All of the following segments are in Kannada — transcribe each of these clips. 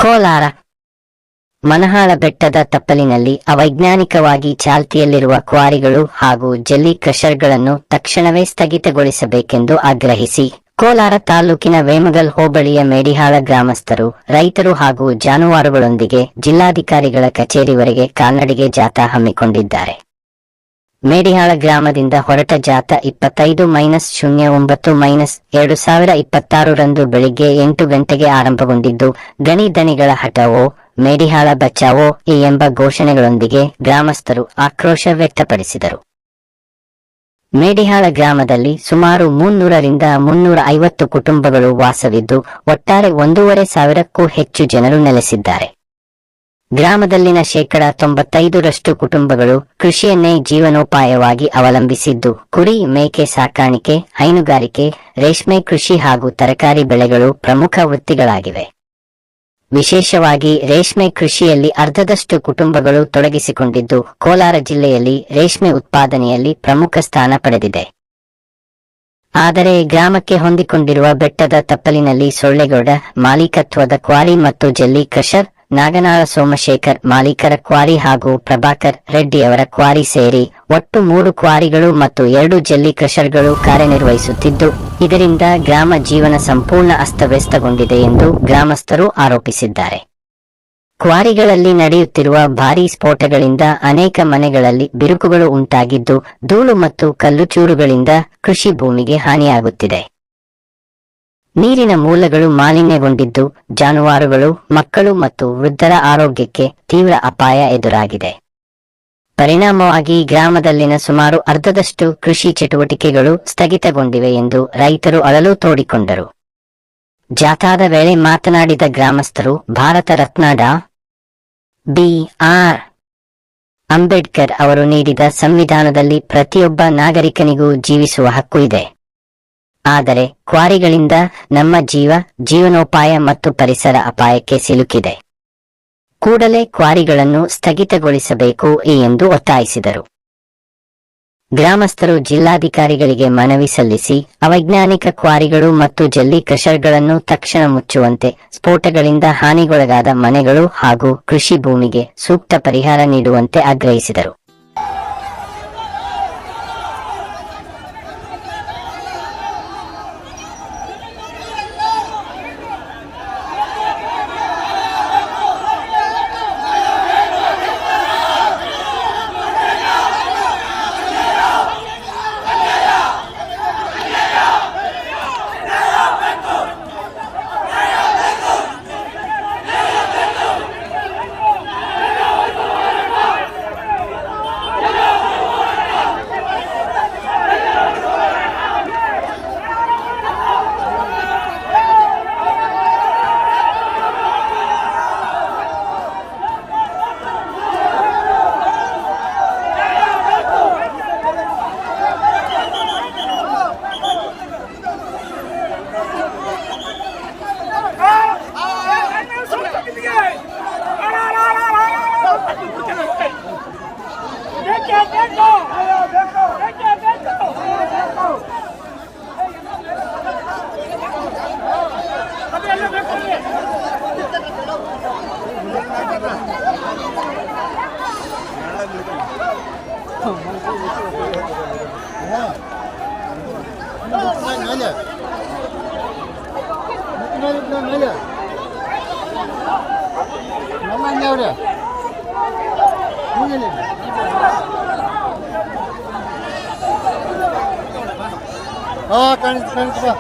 ಕೋಲಾರ ಮನಹಾಳ ಬೆಟ್ಟದ ತಪ್ಪಲಿನಲ್ಲಿ ಅವೈಜ್ಞಾನಿಕವಾಗಿ ಚಾಲ್ತಿಯಲ್ಲಿರುವ ಕ್ವಾರಿಗಳು ಹಾಗೂ ಜಲ್ಲಿ ಕ್ರಷರ್ಗಳನ್ನು ತಕ್ಷಣವೇ ಸ್ಥಗಿತಗೊಳಿಸಬೇಕೆಂದು ಆಗ್ರಹಿಸಿ ಕೋಲಾರ ತಾಲೂಕಿನ ವೇಮಗಲ್ ಹೋಬಳಿಯ ಮೇಡಿಹಾಳ ಗ್ರಾಮಸ್ಥರು, ರೈತರು ಹಾಗೂ ಜಾನುವಾರುಗಳೊಂದಿಗೆ ಜಿಲ್ಲಾಧಿಕಾರಿಗಳ ಕಚೇರಿವರೆಗೆ ಕಾಲ್ನಡಿಗೆ ಜಾಥಾ ಹಮ್ಮಿಕೊಂಡಿದ್ದಾರೆ. ಮೇಡಿಹಾಳ ಗ್ರಾಮದಿಂದ ಹೊರಟ ಜಾಥಾ 25-09-2026 ರಂದು ಬೆಳಿಗ್ಗೆ 8 ಗಂಟೆಗೆ ಆರಂಭಗೊಂಡಿದ್ದು, ಗಣಿ ದಣಿಗಳ ಹಠವೋ, ಮೇಡಿಹಾಳ ಬಚಾವೋ ಎಂಬ ಘೋಷಣೆಗಳೊಂದಿಗೆ ಗ್ರಾಮಸ್ಥರು ಆಕ್ರೋಶ ವ್ಯಕ್ತಪಡಿಸಿದರು. ಮೇಡಿಹಾಳ ಗ್ರಾಮದಲ್ಲಿ ಸುಮಾರು 300ರಿಂದ 350 ಕುಟುಂಬಗಳು ವಾಸವಿದ್ದು, ಒಟ್ಟಾರೆ 1,500ಕ್ಕೂ ಹೆಚ್ಚು ಜನರು ನೆಲೆಸಿದ್ದಾರೆ. ಗ್ರಾಮದಲ್ಲಿನ 95% ಕುಟುಂಬಗಳು ಕೃಷಿಯನ್ನೇ ಜೀವನೋಪಾಯವಾಗಿ ಅವಲಂಬಿಸಿದ್ದು, ಕುರಿ, ಮೇಕೆ ಸಾಕಾಣಿಕೆ, ಹೈನುಗಾರಿಕೆ, ರೇಷ್ಮೆ ಕೃಷಿ ಹಾಗೂ ತರಕಾರಿ ಬೆಳೆಗಳು ಪ್ರಮುಖ ವೃತ್ತಿಗಳಾಗಿವೆ. ವಿಶೇಷವಾಗಿ ರೇಷ್ಮೆ ಕೃಷಿಯಲ್ಲಿ ಅರ್ಧದಷ್ಟು ಕುಟುಂಬಗಳು ತೊಡಗಿಸಿಕೊಂಡಿದ್ದು, ಕೋಲಾರ ಜಿಲ್ಲೆಯಲ್ಲಿ ರೇಷ್ಮೆ ಉತ್ಪಾದನೆಯಲ್ಲಿ ಪ್ರಮುಖ ಸ್ಥಾನ ಪಡೆದಿದೆ. ಆದರೆ ಗ್ರಾಮಕ್ಕೆ ಹೊಂದಿಕೊಂಡಿರುವ ಬೆಟ್ಟದ ತಪ್ಪಲಿನಲ್ಲಿ ಸೊಳ್ಳೆಗೌಡ ಮಾಲೀಕತ್ವದ ಕ್ವಾರಿ ಮತ್ತು ಜಲ್ಲಿ ಕ್ರಷರ್, ನಾಗನಾಳ ಸೋಮಶೇಖರ್ ಮಾಲೀಕರ ಕ್ವಾರಿ ಹಾಗೂ ಪ್ರಭಾಕರ್ ರೆಡ್ಡಿಯವರ ಕ್ವಾರಿ ಸೇರಿ ಒಟ್ಟು 3 ಕ್ವಾರಿಗಳು ಮತ್ತು 2 ಜಲ್ಲಿ ಕ್ರಷರ್ಗಳು ಕಾರ್ಯನಿರ್ವಹಿಸುತ್ತಿದ್ದು, ಇದರಿಂದ ಗ್ರಾಮ ಜೀವನ ಸಂಪೂರ್ಣ ಅಸ್ತವ್ಯಸ್ತಗೊಂಡಿದೆ ಎಂದು ಗ್ರಾಮಸ್ಥರು ಆರೋಪಿಸಿದ್ದಾರೆ. ಕ್ವಾರಿಗಳಲ್ಲಿ ನಡೆಯುತ್ತಿರುವ ಭಾರೀ ಸ್ಫೋಟಗಳಿಂದ ಅನೇಕ ಮನೆಗಳಲ್ಲಿ ಬಿರುಕುಗಳು ಉಂಟಾಗಿದ್ದು, ಧೂಳು ಮತ್ತು ಕಲ್ಲುಚೂರುಗಳಿಂದ ಕೃಷಿ ಭೂಮಿಗೆ ಹಾನಿಯಾಗುತ್ತಿದೆ. ನೀರಿನ ಮೂಲಗಳು ಮಾಲಿನ್ಯಗೊಂಡಿದ್ದು, ಜಾನುವಾರುಗಳು, ಮಕ್ಕಳು ಮತ್ತು ವೃದ್ಧರ ಆರೋಗ್ಯಕ್ಕೆ ತೀವ್ರ ಅಪಾಯ ಎದುರಾಗಿದೆ. ಪರಿಣಾಮವಾಗಿ ಗ್ರಾಮದಲ್ಲಿನ ಸುಮಾರು ಅರ್ಧದಷ್ಟು ಕೃಷಿ ಚಟುವಟಿಕೆಗಳು ಸ್ಥಗಿತಗೊಂಡಿವೆ ಎಂದು ರೈತರು ಅಳಲು ತೋಡಿಕೊಂಡರು. ಜಾಥಾದ ವೇಳೆ ಮಾತನಾಡಿದ ಗ್ರಾಮಸ್ಥರು, ಭಾರತ ರತ್ನ ಡಾ. ಬಿ.ಆರ್. ಅಂಬೇಡ್ಕರ್ ಅವರು ನೀಡಿದ ಸಂವಿಧಾನದಲ್ಲಿ ಪ್ರತಿಯೊಬ್ಬ ನಾಗರಿಕನಿಗೂ ಜೀವಿಸುವ ಹಕ್ಕು ಇದೆ. ಆದರೆ ಕ್ವಾರಿಗಳಿಂದ ನಮ್ಮ ಜೀವನೋಪಾಯ ಮತ್ತು ಪರಿಸರ ಅಪಾಯಕ್ಕೆ ಸಿಲುಕಿದೆ. ಕೂಡಲೇ ಕ್ವಾರಿಗಳನ್ನು ಸ್ಥಗಿತಗೊಳಿಸಬೇಕು ಎಂದು ಒತ್ತಾಯಿಸಿದರು. ಗ್ರಾಮಸ್ಥರು ಜಿಲ್ಲಾಧಿಕಾರಿಗಳಿಗೆ ಮನವಿ ಸಲ್ಲಿಸಿ ಅವೈಜ್ಞಾನಿಕ ಕ್ವಾರಿಗಳು ಮತ್ತು ಜಲ್ಲಿ ಕ್ರಷರ್ಗಳನ್ನು ತಕ್ಷಣ ಮುಚ್ಚುವಂತೆ, ಸ್ಫೋಟಗಳಿಂದ ಹಾನಿಗೊಳಗಾದ ಮನೆಗಳು ಹಾಗೂ ಕೃಷಿ ಭೂಮಿಗೆ ಸೂಕ್ತ ಪರಿಹಾರ ನೀಡುವಂತೆ ಆಗ್ರಹಿಸಿದರು. ಕಾಣಿಸ್ತಾ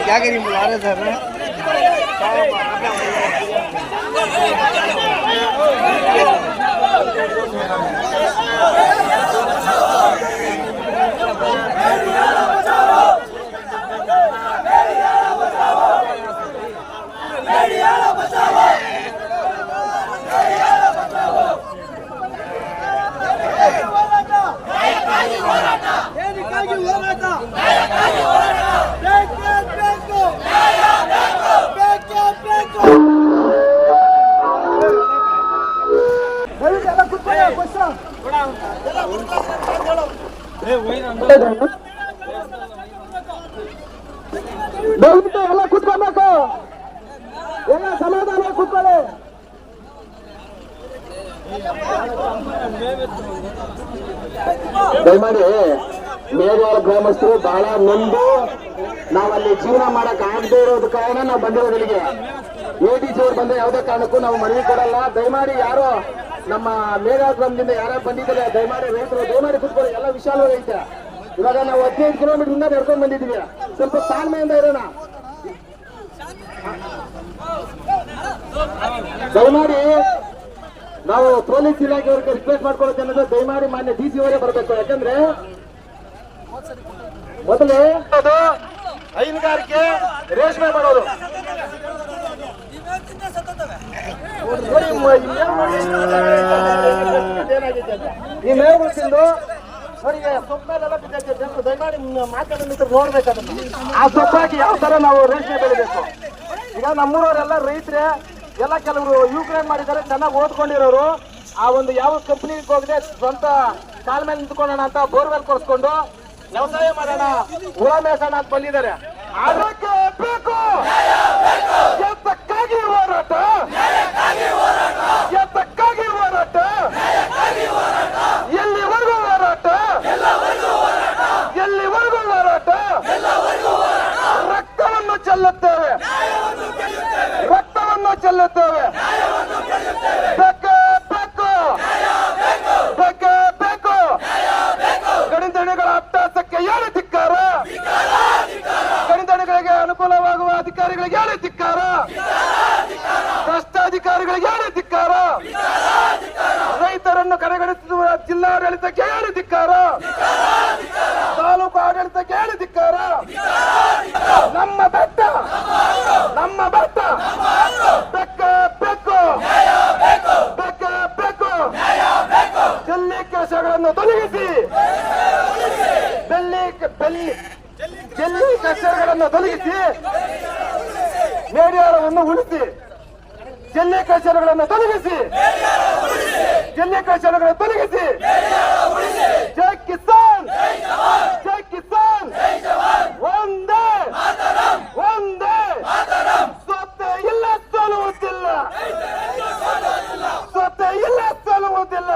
क्या करी बुला रहे सर ದಯವಿಟ್ಟು ಎಲ್ಲ ಕುತ್ಕೊಬೇಕು, ಎಲ್ಲ ಸಮಾಧಾನ ಕೂತ್ಕೊಳ್ಳಿ. ದಯಮಾಡಿ ಮೇಲ್ವಾರ ಗ್ರಾಮಸ್ಥರು ಬಹಳ ನೊಂದು ನಾವಲ್ಲಿ ಜೀವನ ಮಾಡಕ್ ಆಗದೆ ಇರೋದ ಕಾರಣ ನಾವು ಬಂದಿರೋದು ಇಲ್ಲಿಗೆ. ADC ಅವ್ರು ಬಂದ್ರೆ ಯಾವುದೇ ಕಾರಣಕ್ಕೂ ನಾವು ಮನವಿ ಕೊಡಲ್ಲ. ದಯಮಾಡಿ ಯಾರೋ ನಮ್ಮ ಮೇಲ್ವಾರ ಗ್ರಾಮದಿಂದ ಯಾರ್ಯಾರು ಬಂದಿದ್ದಾರೆ ದಯಮಾಡಿ ರೈತರು ದಯಮಾಡಿ ಕೂತ್ಕೊಳ್ಳಿ, ಎಲ್ಲ ವಿಶಾಲವಾಗೈತೆ. ಇವಾಗ ನಾವು 15 ಕಿಲೋಮೀಟರ್ ಇಂದ ನಡ್ಕೊಂಡು ಬಂದಿದ್ದೀವಿ, ಸ್ವಲ್ಪ ತಾಳ್ಮೆಯಿಂದ ಇರೋಣ. ದಯಮಾಡಿ ನಾವು ಪೊಲೀಸ್ ಇಲಾಖೆಯವರಿಗೆ ರಿಕ್ವೆಸ್ಟ್ ಮಾಡ್ಕೊಳ್ಳೋದು ಅನ್ನೋದು ದಯಮಾಡಿ ಮಾನ್ಯ DC ಅವರೇ ಬರಬೇಕು. ಯಾಕಂದ್ರೆ ಮೊದಲೇ ಅದು ಹೈನುಗಾರಿಕೆ ರೇಷ್ಮೆ ಮಾಡೋದು ಈ ಮೇವುಗಳು ತಿಂದು ಅವರಿಗೆ ಸೊಪ್ಪೆಲ್ಲ ಬಿದ್ದೈತೆ. ದಯಮಾಡಿ ಮಾತಾಡೋದು ನೋಡ್ಬೇಕದನ್ನ. ಆ ಸೊಪ್ಪಾಗಿ ಯಾವ ತರ ನಾವು ರೇಷ್ಮೆ ಬೆಳಿಬೇಕು. ಈಗ ನಮ್ಮೂರವರೆಲ್ಲ ರೈತರೇ ಎಲ್ಲ, ಕೆಲವರು ಯುಕ್ರೇನ್ ಮಾಡಿದ್ದಾರೆ, ಚೆನ್ನಾಗಿ ಓದ್ಕೊಂಡಿರೋರು. ಆ ಒಂದು ಯಾವ ಕಂಪ್ನಿಗೆ ಹೋಗದೆ ಸ್ವಂತ ಕಾಲ ಮೇಲೆ ನಿಂತ್ಕೊಳ್ಳೋಣ ಅಂತ ಬೋರ್ವೆಲ್ ಕೊಡಿಸ್ಕೊಂಡು ವ್ಯವಸಾಯ ಮಾಡೋಣ, ಹುಳ ಮೇಸೋಣ ಅಂತ ಬಂದಿದ್ದಾರೆ. ಆರೋಗ್ಯ ಬೇಕು, ಎತ್ತಕ್ಕಾಗಿ ಹೋರಾಟ, ಎತ್ತಕ್ಕಾಗಿ ಹೋರಾಟ, ಎಲ್ಲಿವರೆಗೂ ಹೋರಾಟ, ಎಲ್ಲಿವರೆಗೂ ಹೋರಾಟ, ರಕ್ತವನ್ನು ಚೆಲ್ಲುತ್ತೇವೆ, ರಕ್ತವನ್ನು ಚೆಲ್ಲುತ್ತೇವೆ. ಬೇಕು ಬೇಕು ಬೇಕು ಬೇಕು. ಗಣಿತಣಿಗಳ ಅಭ್ಯಾಸಕ್ಕೆ ಏನು ಧಿಕ್ಕಾರ, ಗಣಿತಣಿಗಳಿಗೆ ಅನುಕೂಲವಾಗುವ ಅಧಿಕಾರಿಗಳಿಗೆ ಏನು ಧಿಕ್ಕಾರ, ಭ್ರಷ್ಟಾಧಿಕಾರಿಗಳಿಗೆ ಏನು ಧಿಕ್ಕಾರ, ರೈತರನ್ನು ಕಡೆಗಣಿಸುವ ಜಿಲ್ಲಾಡಳಿತಕ್ಕೆ ಏನು ಧಿಕ್ಕಾರ, ತಾಲೂಕು ಆಡಳಿತಕ್ಕೆ ಏನು ಧಿಕ್ಕಾರ. ನಮ್ಮ ಬೆಟ್ಟ, ನಮ್ಮ ಬೆಟ್ಟ, ಬೆಕ್ಕ ಬೆಕ್ಕು, ಬೆಕ್ಕ ಬೆಕ್ಕು. ಜಲ್ಲಿ ಕೆಲಸಗಳನ್ನು ತೊಲಗಿಸಿ, ಜಲ್ಲಿ ಕಚೇರಿಗಳನ್ನು ತೊಲಗಿಸಿ, ಮೇಡಿಯಾರವನ್ನು ಉಳಿಸಿ. ಜಲ್ಲಿ ಕಚೇರಿಗಳನ್ನು ತೊಲಗಿಸಿ, ಜಲ್ಲಿ ಕಚೇರಿಗಳನ್ನು ತೊಲಗಿಸಿ. ಜೈ ಕಿಸಾನ್, ಜೈ ಕಿಸಾನ್, ಒಂದೇ ಒಂದೇ. ಸೊತ್ತೆ ಇಲ್ಲ ಸೋಲುವುದಿಲ್ಲ, ಸೊತ್ತೆ ಇಲ್ಲ ಸೋಲುವುದಿಲ್ಲ.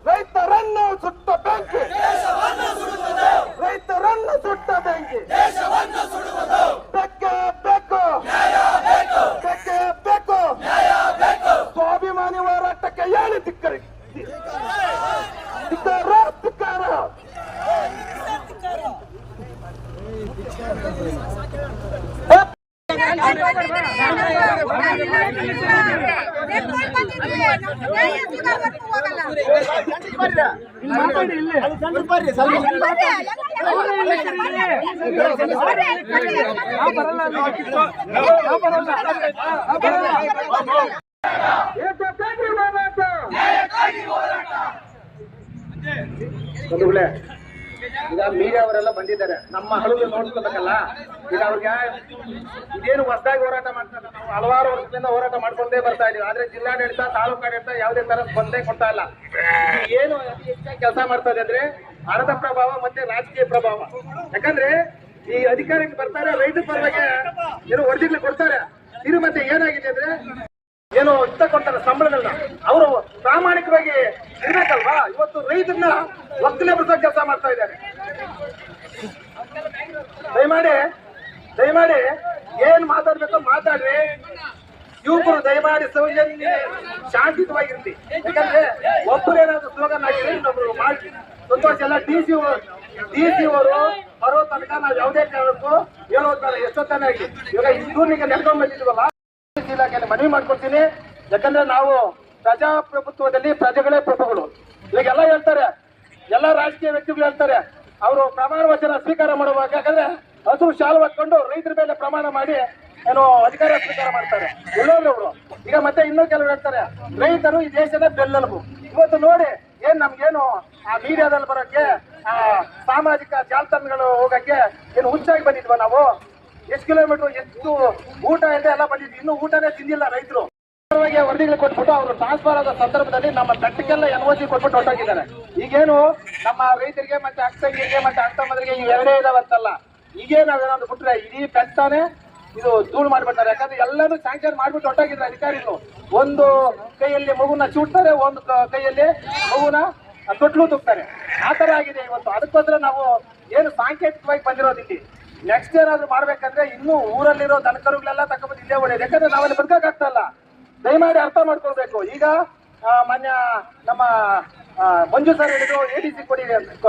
ರೈತರನ್ನು ಸುಟ್ಟ ಬೆಂಕಿ, ರೈತರನ್ನು ಸುಟ್ಟ ಬೆಂಕಿ. ಬೆಕ್ಕೆ ಬೇಕು, ಬೆಕ್ಕೆ ಬೇಕು. ಸ್ವಾಭಿಮಾನಿ ಹೋರಾಟಕ್ಕೆ ಏನು ಧಿಕ್ಕರಿ, ಧಿಕ್ಕಾರ ಧಿಕ್ಕಾರ. ಈಗ ಮೀಡಿಯಾ ಅವರೆಲ್ಲ ಬಂದಿದ್ದಾರೆ, ನಮ್ಮ ಹಳುಗೆ ನೋಡ್ಕೋಬೇಕಲ್ಲ. ಈಗ ಅವ್ರಿಗೆ ಇದೇನು ಹೊಸದಾಗಿ ಹೋರಾಟ ಮಾಡ್ತಾರೆ, ನಾವು ಹಲವಾರು ವರ್ಷದಿಂದ ಹೋರಾಟ ಮಾಡ್ಕೊಂಡೇ ಬರ್ತಾ ಇದೀವಿ. ಆದ್ರೆ ಜಿಲ್ಲಾಡಳಿತ, ತಾಲೂಕು ಆಡಳಿತ ಯಾವುದೇ ತರ ಸ್ಪಂದನೆ ಕೊಡ್ತಾ ಇಲ್ಲ. ಏನು ಅತಿ ಹೆಚ್ಚಾಗಿ ಕೆಲಸ ಮಾಡ್ತದೆ ಅಂದ್ರೆ ಹಣದ ಪ್ರಭಾವ ಮತ್ತೆ ರಾಜಕೀಯ ಪ್ರಭಾವ. ಯಾಕಂದ್ರೆ ಈ ಅಧಿಕಾರಕ್ಕೆ ಬರ್ತಾರೆ, ರೈತರ ಪರವಾಗಿ ಏನೋ ವರದಿಗಳು ಕೊಡ್ತಾರೆ. ಇದು ಮತ್ತೆ ಏನಾಗಿದೆ ಅಂದ್ರೆ ಏನೋ ಇಷ್ಟ ಕೊಡ್ತಾರೆ ಸಂಬಳಗಳನ್ನ, ಅವರು ಪ್ರಾಮಾಣಿಕವಾಗಿ ಇರ್ಬೇಕಲ್ವಾ? ಇವತ್ತು ರೈತರನ್ನ ಒಕ್ಕಲೆ ಬಿಡಿಸೋ ಕೆಲಸ ಮಾಡ್ತಾ ಇದ್ದಾರೆ. ದಯಮಾಡಿ ಏನ್ ಮಾತಾಡ್ಬೇಕೋ ಮಾತಾಡ್ರಿ. ಯುವಕರು ದಯಮಾಡಿ ಸೌಜನ್ಯ ಶಾಂತಿಯುತವಾಗಿರ್ಲಿ. ಯಾಕಂದ್ರೆ ಒಬ್ಬರು ಏನಾದ್ರು ಸ್ಲೋಗನ್ ಹಾಕಿದ್ರೆ ಇನ್ನೊಬ್ರು ಮಾಡಿ ಸಂತೋಷ ಎಲ್ಲ. ಡಿ ಸಿ ಅವರು ಬರೋ ತನಕ ನಾವು ಯಾವುದೇ ಕಾರಣಕ್ಕೂ ಹೇಳೋದ್ ಎಷ್ಟೊತ್ತಾನೆ ಆಗಿ ಇವಾಗ ಇಷ್ಟೂರಿಗೆ ನೆಡ್ಕೊಂಡ್ ಬಂದಿದ್ವಲ್ಲ, ಇಲಾಖೆಯಲ್ಲಿ ಮನವಿ ಮಾಡ್ಕೊಡ್ತೀನಿ. ಯಾಕಂದ್ರೆ ನಾವು ಪ್ರಜಾಪ್ರಭುತ್ವದಲ್ಲಿ ಪ್ರಜೆಗಳೇ ಪ್ರಭುಗಳು. ಇವಾಗೆಲ್ಲ ಹೇಳ್ತಾರೆ, ಎಲ್ಲ ರಾಜಕೀಯ ವ್ಯಕ್ತಿಗಳು ಹೇಳ್ತಾರೆ, ಅವರು ಪ್ರಮಾಣ ವಚನ ಸ್ವೀಕಾರ ಮಾಡುವಾಗ ಯಾಕಂದ್ರೆ ಹಸಿರು ಶಾಲು ಹಾಕೊಂಡು ರೈತರ ಮೇಲೆ ಪ್ರಮಾಣ ಮಾಡಿ ಏನೋ ಅಧಿಕಾರ ಸ್ವೀಕಾರ ಮಾಡ್ತಾರೆ ಒಳ್ಳೊಳ್ಳೆವರು. ಈಗ ಮತ್ತೆ ಇನ್ನೂ ಕೆಲವರು ಹೇಳ್ತಾರೆ ರೈತರು ಈ ದೇಶದ ಬೆನ್ನೆಲುಬು. ಇವತ್ತು ನೋಡಿ ಏನ್ ನಮ್ಗೇನು ಆ ಮೀಡಿಯಾದಲ್ಲಿ ಬರೋಕ್ಕೆ, ಆ ಸಾಮಾಜಿಕ ಜಾಲತಾಣಗಳು ಹೋಗಕ್ಕೆ ಏನು ಹುಚ್ಚಾಗಿ ಬಂದಿದ್ವಾ ನಾವು? ಎಷ್ಟು ಕಿಲೋಮೀಟರ್ ಎಷ್ಟು ಊಟ ಇದೆ ಎಲ್ಲ ಬಂದಿದ್ವಿ, ಇನ್ನೂ ಊಟನೇ ತಿಂದಿಲ್ಲ ರೈತರು. ವರದಿಗಳು ಕೊಟ್ಬಿಟ್ಟು ಅವರು ಟ್ರಾನ್ಸ್ಫರ್ ಆದ ಸಂದರ್ಭದಲ್ಲಿ ನಮ್ಮ ತಟ್ಟಿಗೆಲ್ಲ NOC ಕೊಟ್ಬಿಟ್ಟು ಹೊರಟೋಗಿದ್ದಾರೆ. ಈಗೇನು ನಮ್ಮ ರೈತರಿಗೆ ಮತ್ತೆ ಅಕ್ಕಂಗಿರಿಗೆ ಮತ್ತೆ ಅಣ್ಣತಮ್ಮಂದಿರಿಗೆ ಇವೆರಡೇ ಇದಾವಂತಲ್ಲ, ಈಗೇ ನಾವೇನಾದ್ರು ಬಿಟ್ರೆ ಇಡೀ ಪೆಟ್ಟಾನೆ ಇದು ಧೂಳು ಮಾಡ್ಬಿಡ್ತಾರೆ. ಯಾಕಂದ್ರೆ ಎಲ್ಲರೂ ಸ್ಯಾಂಕ್ಷನ್ ಮಾಡ್ಬಿಟ್ಟು ಹೊರಟೋಗಿದ್ದಾರೆ ಅಧಿಕಾರಿಗಳು. ಒಂದು ಕೈಯಲ್ಲಿ ಮಗುನ ಚೂಡ್ತಾರೆ, ಒಂದು ಕೈಯಲ್ಲಿ ಮಗುನ ತೊಟ್ಲು ತುಕ್ತಾರೆ. ಆ ತರ ಆಗಿದೆ ಇವತ್ತು. ಅದಕ್ಕೋಸ್ಕರ ನಾವು ಏನು ಸಾಂಕೇತಿಕವಾಗಿ ಬಂದಿರೋದಿಲ್ಲಿ. ನೆಕ್ಸ್ಟ್ ಏನಾದ್ರು ಮಾಡ್ಬೇಕಂದ್ರೆ ಇನ್ನೂ ಊರಲ್ಲಿರೋ ದನಕರುಗಳೆಲ್ಲ ತಗೊಂಡ್ಬಂದು ಇಲ್ಲೇ ಹೊಡೆಯೋದು. ಯಾಕಂದ್ರೆ ನಾವಲ್ಲಿ ಬದುಕಕ್ಕಾಗ್ತಾ ಇಲ್ಲ. ದಯಮಾಡಿ ಅರ್ಥ ಮಾಡ್ಕೊಳ್ಬೇಕು. ಈಗ ಮಾನ್ಯ ನಮ್ಮ ಮಂಜು ಸರ್ ಹೇಳಿದ್ರು ADC ಕೊಡಿ ಅಂತ.